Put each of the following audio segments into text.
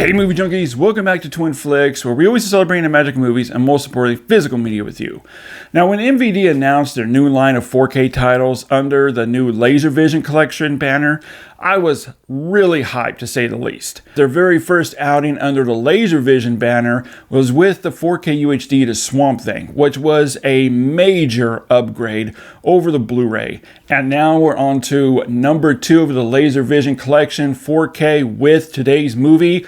Hey movie junkies, welcome back to Twin Flicks, where we always celebrate the magic of movies and most importantly, physical media with you. Now, when MVD announced their new line of 4K titles under the new LaserVision collection banner, I was really hyped to say the least. Their very first outing under the LaserVision banner was with the 4K UHD to Swamp Thing, which was a major upgrade over the Blu-ray. And now we're on to number 2 of the LaserVision collection 4K with today's movie,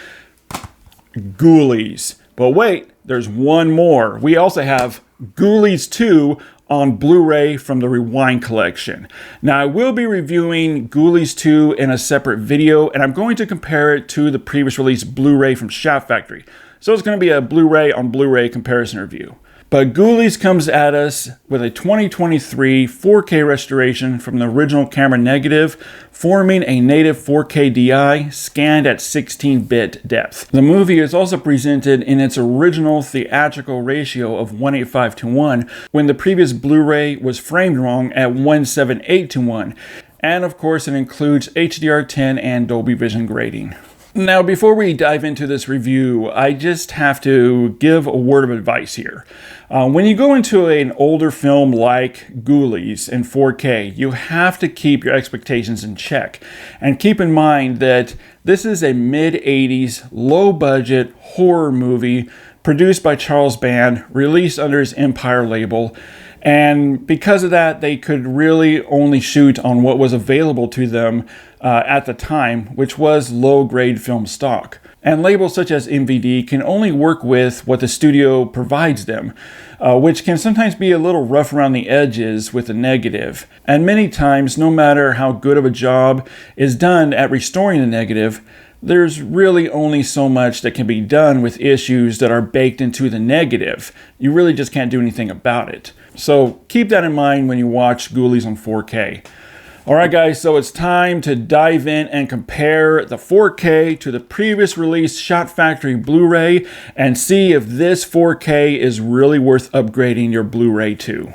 Ghoulies. But wait, there's one more. We also have Ghoulies 2 on Blu-ray from the Rewind collection. Now, I will be reviewing Ghoulies 2 in a separate video, and I'm going to compare it to the previous release Blu-ray from Shaft Factory. So it's going to be a Blu-ray on Blu-ray comparison review. But Ghoulies comes at us with a 2023 4K restoration from the original camera negative, forming a native 4K DI scanned at 16-bit depth. The movie is also presented in its original theatrical ratio of 1:85:1, when the previous Blu-ray was framed wrong at 1:78:1. And of course, it includes HDR10 and Dolby Vision grading. Now, before we dive into this review, I just have to give a word of advice here. When you go into an older film like Ghoulies in 4K, you have to keep your expectations in check. And keep in mind that this is a mid-80s, low-budget horror movie produced by Charles Band, released under his Empire label. And because of that, they could really only shoot on what was available to them at the time, which was low-grade film stock. And labels such as MVD can only work with what the studio provides them, which can sometimes be a little rough around the edges with the negative. And many times, no matter how good of a job is done at restoring the negative, there's really only so much that can be done with issues that are baked into the negative. You really just can't do anything about it. So keep that in mind when you watch Ghoulies on 4K. Alright guys, so it's time to dive in and compare the 4K to the previous release Shot Factory Blu-ray and see if this 4K is really worth upgrading your Blu-ray to.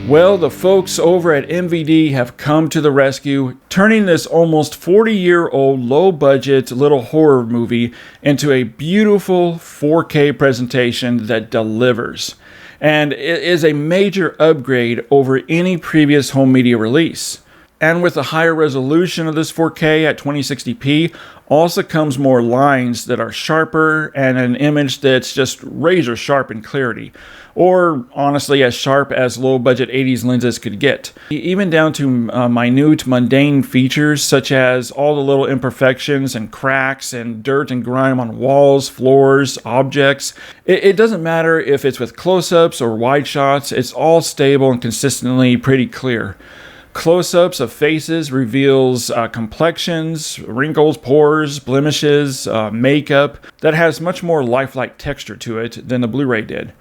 Well, the folks over at MVD have come to the rescue, turning this almost 40-year-old low-budget little horror movie into a beautiful 4K presentation that delivers. And it is a major upgrade over any previous home media release. And with the higher resolution of this 4K at 2060p, also comes more lines that are sharper and an image that's just razor sharp in clarity. Or honestly, as sharp as low-budget 80s lenses could get. Even down to minute, mundane features such as all the little imperfections and cracks and dirt and grime on walls, floors, objects. It doesn't matter if it's with close-ups or wide shots, it's all stable and consistently pretty clear. Close-ups of faces reveals complexions, wrinkles, pores, blemishes, makeup that has much more lifelike texture to it than the Blu-ray did.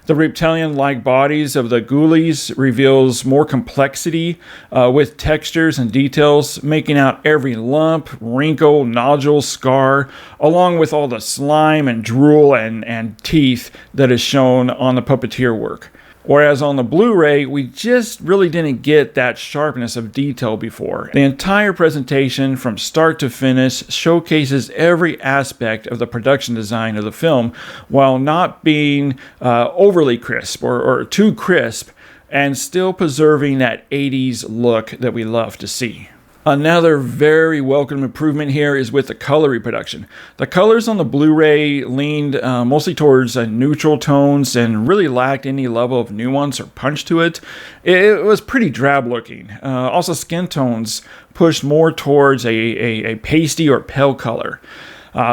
The reptilian-like bodies of the Ghoulies reveals more complexity with textures and details, making out every lump, wrinkle, nodule, scar, along with all the slime and drool and teeth that is shown on the puppeteer work. Whereas on the Blu-ray, we just really didn't get that sharpness of detail before. The entire presentation from start to finish showcases every aspect of the production design of the film while not being overly crisp or too crisp and still preserving that 80s look that we love to see. Another very welcome improvement here is with the color reproduction. The colors on the Blu-ray leaned mostly towards neutral tones and really lacked any level of nuance or punch to it. It was pretty drab looking. Also, skin tones pushed more towards a pasty or pale color.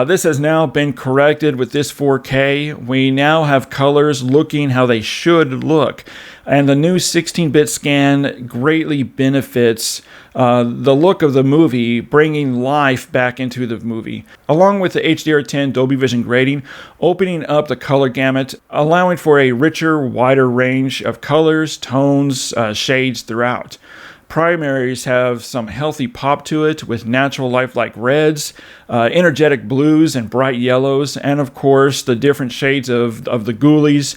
This has now been corrected with this 4K. We now have colors looking how they should look. And the new 16-bit scan greatly benefits the look of the movie, bringing life back into the movie. Along with the HDR10 Dolby Vision grading, opening up the color gamut, allowing for a richer, wider range of colors, tones, shades throughout. Primaries have some healthy pop to it with natural lifelike reds, energetic blues and bright yellows, and of course the different shades of the Ghoulies.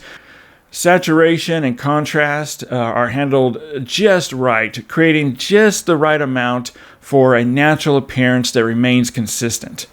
Saturation and contrast are handled just right, creating just the right amount for a natural appearance that remains consistent.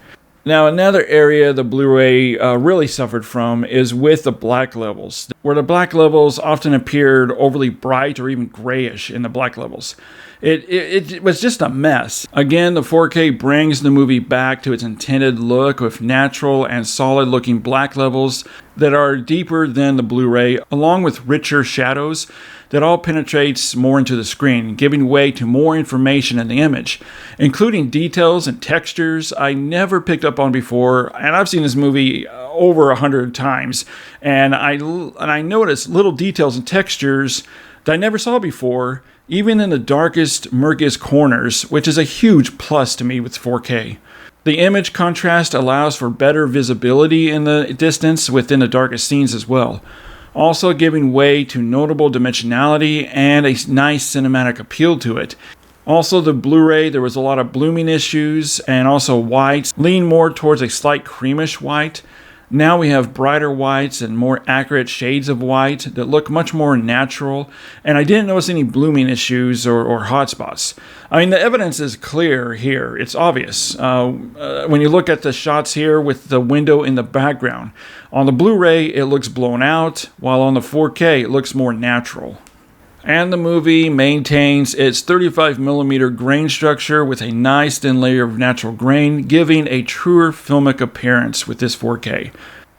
Now, another area the Blu-ray really suffered from is with the black levels, where the black levels often appeared overly bright or even grayish in the black levels. It was just a mess. Again, the 4K brings the movie back to its intended look with natural and solid looking black levels that are deeper than the Blu-ray, along with richer shadows that all penetrates more into the screen, giving way to more information in the image, including details and textures I never picked up on before. And I've seen this movie over 100 times, and I noticed little details and textures that I never saw before, even in the darkest, murkiest corners, which is a huge plus to me with 4K. The image contrast allows for better visibility in the distance within the darkest scenes as well, also giving way to notable dimensionality and a nice cinematic appeal to it. Also, the Blu-ray, there was a lot of blooming issues, and also whites lean more towards a slight creamish white. Now we have brighter whites and more accurate shades of white that look much more natural, and I didn't notice any blooming issues or hot spots. I mean, the evidence is clear here. It's obvious. When you look at the shots here with the window in the background, on the Blu-ray it looks blown out, while on the 4K it looks more natural. And the movie maintains its 35mm grain structure with a nice thin layer of natural grain, giving a truer filmic appearance with this 4K.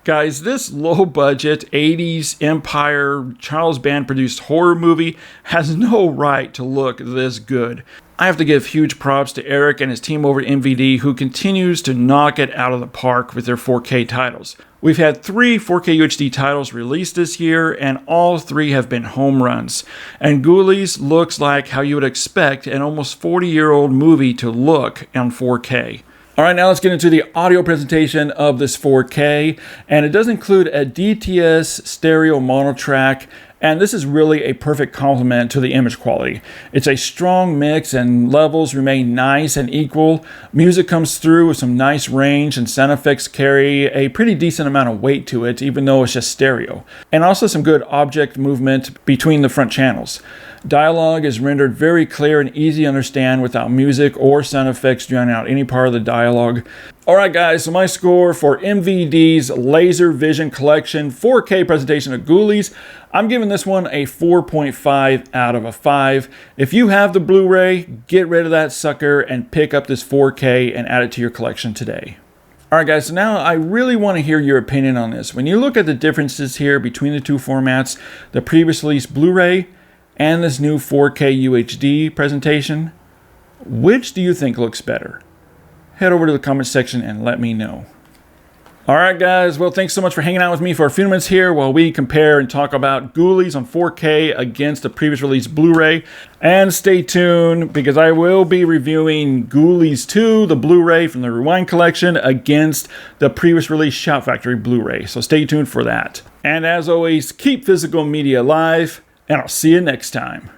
Guys, this low-budget 80s Empire Charles Band-produced horror movie has no right to look this good. I have to give huge props to Eric and his team over at MVD, who continues to knock it out of the park with their 4K titles. We've had 3 4K UHD titles released this year, and all 3 have been home runs. And Ghoulies looks like how you would expect an almost 40-year-old movie to look on 4K. Alright, now let's get into the audio presentation of this 4K, and it does include a DTS stereo mono track, and this is really a perfect complement to the image quality. It's a strong mix and levels remain nice and equal. Music comes through with some nice range, and sound effects carry a pretty decent amount of weight to it, even though it's just stereo. And also some good object movement between the front channels. Dialogue is rendered very clear and easy to understand without music or sound effects drowning out any part of the dialogue. Alright guys, so my score for MVD's Laser Vision Collection 4K presentation of Ghoulies, I'm giving this one a 4.5 out of a 5. If you have the Blu-ray, get rid of that sucker and pick up this 4K and add it to your collection today. Alright guys, so now I really want to hear your opinion on this. When you look at the differences here between the two formats, the previous release Blu-ray and this new 4K UHD presentation, which do you think looks better? Head over to the comment section and let me know. Alright guys, well thanks so much for hanging out with me for a few minutes here while we compare and talk about Ghoulies on 4K against the previous release Blu-ray. And stay tuned because I will be reviewing Ghoulies 2, the Blu-ray from the Rewind collection, against the previous release Shout Factory Blu-ray. So stay tuned for that. And as always, keep physical media alive, and I'll see you next time.